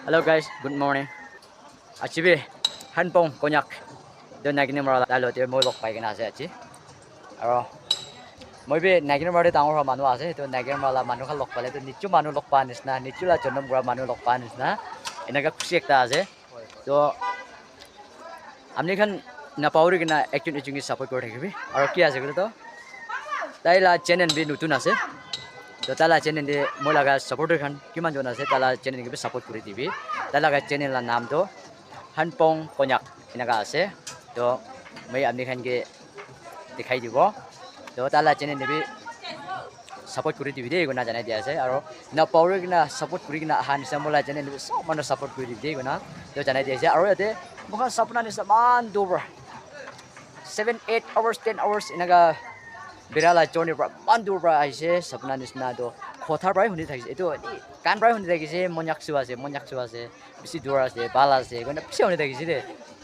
Hello guys, good morning. Achibi, hanpong konyak. Do nagini mara lalo te mo lok pai kana ase achi. Aro moi be nagini mara tangor ha manu ase to nagini mara manu kha lok pale to nichu manu lok pa nisna nichu la jonam gura manu lok pa nisna enaga khushi ekta ase. To amni khan na pauri kina action ichingi support kore thakibi. Aro ki ase kole to taila channel bi nutun ase. To tala channel de moi laga supporter khan kiman jon ase tala channel ke support kore dibi. Tala ga channel la naam to hanpong konyak enaga ase. To moi amni khan ke dikhai dibo. To tala channel de bi support kore dibi de guna janai dia ase. Aro na power kina support kore kina han samola channel de so mano support kore dibi de guna to janai dia ase. Aro ate mukha sapna ni saman dober 7-8 hours 10 hours enaga Birala journey bra mandur bra aise sapna nisna do khothar brai huni thakise eto kan brai huni thakise monyak su ase bisi dur ase bala ase gona bisi huni thakise de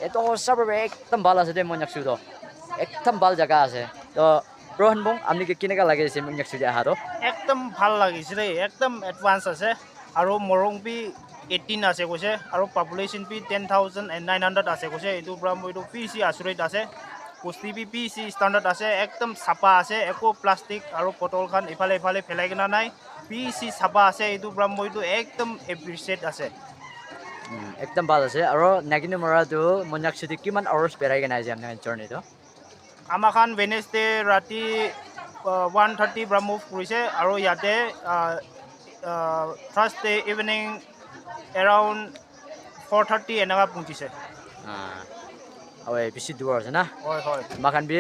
eto sabar ekdam bala ase de monyak su do ekdam bal jaga ase to rohan bong amni ke kinega lage ase monyak su ja ha do একদম ভাল লাগিছে রে একদম advance আছে আৰু মৰং B 18 আছে কৈছে আৰু পপুলেশ্যন বি 10,900 আছে কৈছে এইটো পৰা মইটো পিসি আচৰিত আছে কুস্তি বি পিসি ষ্টাণ্ডাৰ্ড আছে একদম চাপা আছে একো প্লাষ্টিক আৰু বটল খান ইফালে ইফালে ফেলাই কিনা নাই পিসি চাপা আছে এইটো পৰা মইটো একদম এপ্ৰিচিয়েট আছে ekdam bal ase aro nagini mara do monyak su de kiman hours berai gena ase amna journey do আমাৰ খান ওয়েডনেসডে ৰাতি 1:30 পৰা মুভ কৰিছে আৰু ইয়াতে থাৰ্সডে ইভিনিং around 4:30 এনেকা পৌঁছিছে awe bisi dur ase na হয় হয় makan bi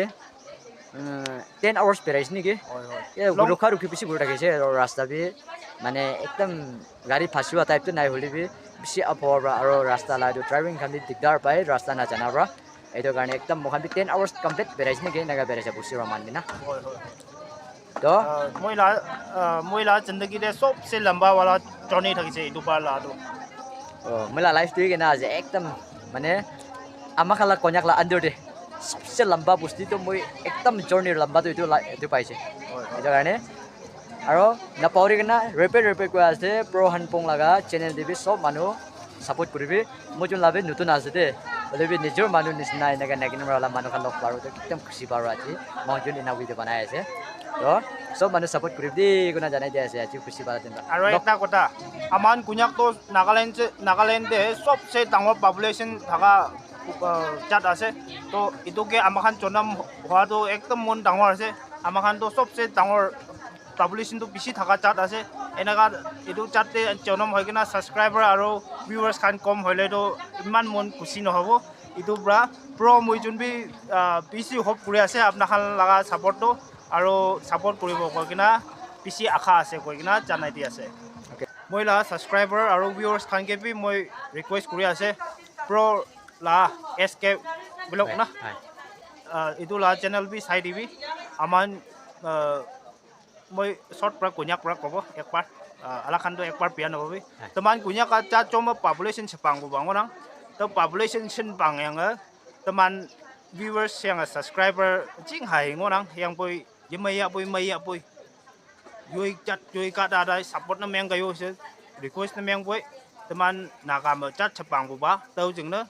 10 hours berais ni ke হয় হয় ये गुरु खारु की पिसी गुरु के और रास्ता भी माने एकदम गाड़ी फासिवा टाइप तो नहीं होली भी पिसी अफोर और रास्ता ला जो ड्राइविंग खाली दिगदार पाए रास्ता ना जाना बरा एतो गाने एकदम मोखन भी 10 hours कंप्लीट बेराइस ने के नगा बेराइस बुसी रो मान ना হয় হয় तो महिला जिंदगी दे सबसे लंबा वाला जर्नी থাকিছে এইটো পাৰ লাটো मला लाइफ तो के ना आज एकदम माने आमा खाला कोन्याक ला अंदर दे सबसे लंबा बुस्ती तो moi एकदम जर्नी लंबा तो itu पाइছে एतो गाने আৰু না পাউৰি কিনা ৰেপে কৈ আছে প্ৰ হানপং লাগা চেনেল দিবি সব মানুহ সাপোৰ্ট কৰিবি মই যোন লাভে নতুন আছে দে বলেবি নিজৰ মানুহ নিচিনা এনেকা নাকিনৰ মালা মানুহ খান লগ পাৰো তো একদম খুশি পাৰো আজি মই যোন ইনা ভিডিও বনাই আছে তো সব মানুহ সাপোর্ট কৰিবি দেই গুনা জানাই দিয়া আছে আজি খুশি পাৰা দিন আৰু এটা কথা আমাৰ কুন্যাক তো নাগালেণ্ডে সবচে ডাঙৰ পপুলেশ্যন থাকা জাত আছে তো ইটোকে আমাৰ খান জনম হোৱাটো একদম মন ডাঙৰ আছে আমাৰ খান তো সবচে ডাঙৰ পপুলেশ্যনটো বেছি থকা জাত আছে এনেকা এইটো জাতে জনম হৈ কিনা ছাবস্ক্ৰাইবাৰ আৰু ভিউৱাৰ্ছ খান কম হ'লেতো ইমান মন খুচি নহ'ব এইটোৰ পৰা মই যোনবি বেছি হোপ কৰি আছে আপোনাৰ খান লগা ছাপৰ্টটো আৰু ছাপৰ্ট কৰিব কৈ কিনা বেছি আশা আছে কৈ কিনা জানাই দি আছে মই লা ছাবস্ক্ৰাইবাৰ আৰু ভিউৱাৰ্ছ খানকে বি মই ৰিকুৱেষ্ট কৰি আছে লা এছকে ব্লগ না এইটো লা চেনেল বি চাই দিবি আমাৰ মই short pra kunyak pra kobo ekbar alakan do ekbar pian obi teman kunyak ka cuma population sepang bu bangonang to population sen bang yang teman viewers yang subscriber jing hai ngonang yang boy yemaya boy yoi chat yoi ka da support na meng gayo se request na meng boy teman naga ma chat sepang bu ba tau jing na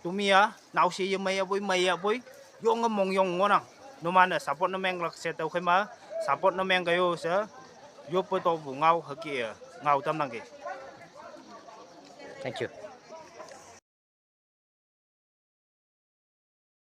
tumia nau si yemaya boy yong mong yong ngonang no man support na meng lak se tau khai ma support na meng gayo sa yo po to bu ngau ha ki ngau tam nang ke thank you